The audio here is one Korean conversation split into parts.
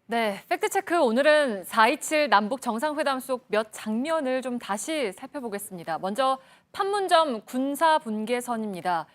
네, 팩트체크 오늘은 4.27 남북 정상회담 속 몇 장면을 좀 다시 살펴보겠습니다. 먼저 판문점 군사분계선입니다.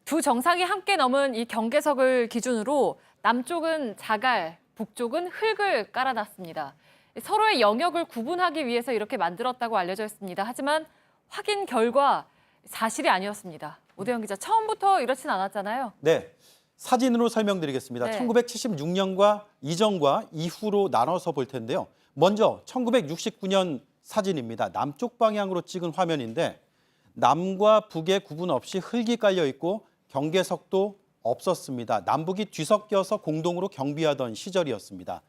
두 정상이 함께 넘은 이 경계석을 기준으로 남쪽은 자갈, 북쪽은 흙을 깔아놨습니다. 서로의 영역을 구분하기 위해서 이렇게 만들었다고 알려져 있습니다. 하지만 확인 결과 사실이 아니었습니다. 오대영 기자, 처음부터 이렇진 않았잖아요. 네, 사진으로 설명드리겠습니다. 네. 1976년과 이전과 이후로 나눠서 볼 텐데요. 먼저 1969년 사진입니다. 남쪽 방향으로 찍은 화면인데 남과 북의 구분 없이 흙이 깔려 있고 경계석도 없었습니다. 남북이 뒤섞여서 공동으로 경비하던 시절이었습니다.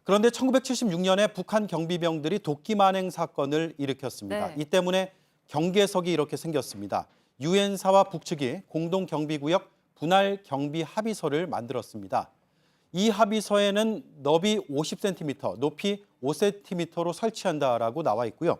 그런데 1976년에 북한 경비병들이 도끼 만행 사건을 일으켰습니다. 네. 이 때문에 경계석이 이렇게 생겼습니다. 유엔사와 북측이 공동 경비구역 분할 경비 합의서를 만들었습니다. 이 합의서에는 너비 50cm, 높이 5cm로 설치한다라고 나와 있고요.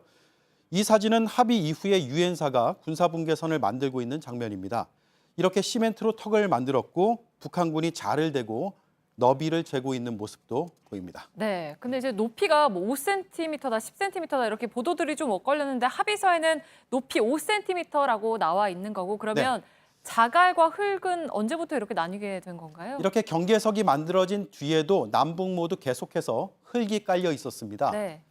이 사진은 합의 이후에 유엔사가 군사분계선을 만들고 있는 장면입니다. 이렇게 시멘트로 턱을 만들었고 북한군이 자를 대고 너비를 재고 있는 모습도 보입니다. 네, 근데 이제 높이가 뭐 5cm다, 10cm다 이렇게 보도들이 좀 엇갈렸는데 합의서에는 높이 5cm라고 나와 있는 거고 그러면 자갈과 흙은 언제부터 이렇게 나뉘게 된 건가요? 이렇게 경계석이 만들어진 뒤에도 남북 모두 계속해서 흙이 깔려 있었습니다. 네,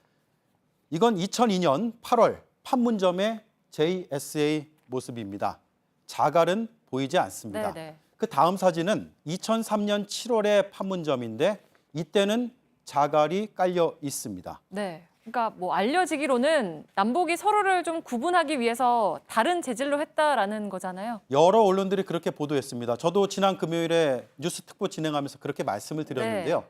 이건 2002년 8월 판문점의 JSA 모습입니다. 자갈은 보이지 않습니다. 네. 그 다음 사진은 2003년 7월의 판문점인데 이때는 자갈이 깔려 있습니다. 네. 그러니까 뭐 알려지기로는 남북이 서로를 좀 구분하기 위해서 다른 재질로 했다라는 거잖아요. 여러 언론들이 그렇게 보도했습니다. 저도 지난 금요일에 뉴스 특보 진행하면서 그렇게 말씀을 드렸는데요.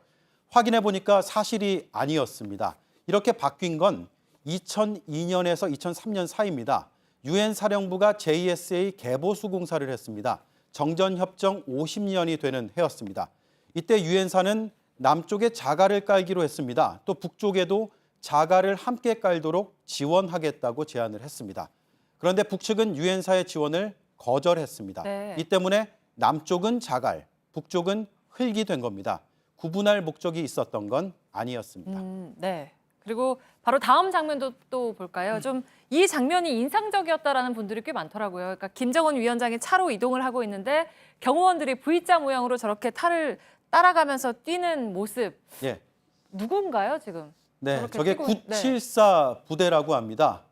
확인해 보니까 사실이 아니었습니다. 이렇게 바뀐 건 2002년에서 2003년 사이입니다. 유엔 사령부가 JSA 개보수 공사를 했습니다. 정전협정 50년이 되는 해였습니다. 이때 유엔사는 남쪽에 자갈을 깔기로 했습니다. 또 북쪽에도 자갈을 함께 깔도록 지원하겠다고 제안을 했습니다. 그런데 북측은 유엔사의 지원을 거절했습니다. 네. 이 때문에 남쪽은 자갈, 북쪽은 흙이 된 겁니다. 구분할 목적이 있었던 건 아니었습니다. 네. 그리고 바로 다음 장면도 또 볼까요? 좀 이 장면이 인상적이었다라는 분들이 꽤 많더라고요. 그러니까 김정은 위원장이 차로 이동을 하고 있는데 경호원들이 V자 모양으로 저렇게 차를 따라가면서 뛰는 모습. 예. 누군가요, 지금? 네, 저렇게 저게 뛰고 974 부대라고 합니다.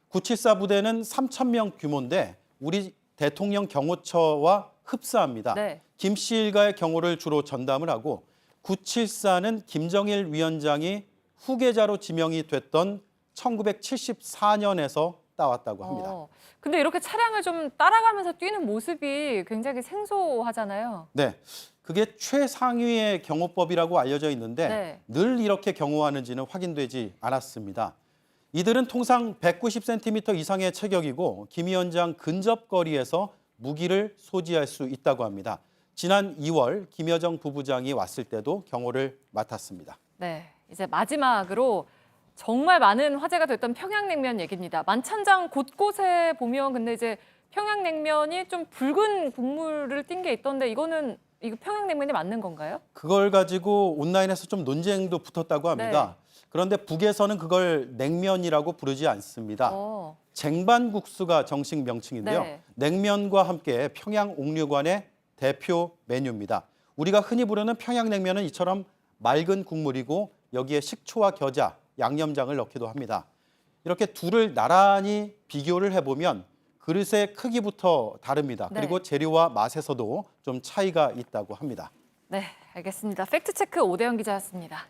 974 부대는 3,000명 규모인데 우리 대통령 경호처와 흡사합니다. 네. 김 씨 일가의 경호를 주로 전담을 하고 974는 김정일 위원장이 후계자로 지명이 됐던 1974년에서 따왔다고 합니다. 근데 이렇게 차량을 좀 따라가면서 뛰는 모습이 굉장히 생소하잖아요. 네, 그게 최상위의 경호법이라고 알려져 있는데 늘 이렇게 경호하는지는 확인되지 않았습니다. 이들은 통상 190cm 이상의 체격이고 김 위원장 근접거리에서 무기를 소지할 수 있다고 합니다. 지난 2월 김여정 부부장이 왔을 때도 경호를 맡았습니다. 네, 이제 마지막으로 정말 많은 화제가 됐던 평양냉면 얘기입니다. 만찬장 곳곳에 보면 근데 이제 평양냉면이 좀 붉은 국물을 띈 게 있던데 이거 평양냉면이 맞는 건가요? 그걸 가지고 온라인에서 좀 논쟁도 붙었다고 합니다. 그런데 북에서는 그걸 냉면이라고 부르지 않습니다. 쟁반국수가 정식 명칭인데요. 냉면과 함께 평양 옥류관의 대표 메뉴입니다. 우리가 흔히 부르는 평양냉면은 이처럼 맑은 국물이고 여기에 식초와 겨자, 양념장을 넣기도 합니다. 이렇게 둘을 나란히 비교를 해보면 그릇의 크기부터 다릅니다. 그리고 재료와 맛에서도 좀 차이가 있다고 합니다. 네, 알겠습니다. 팩트체크 오대영 기자였습니다.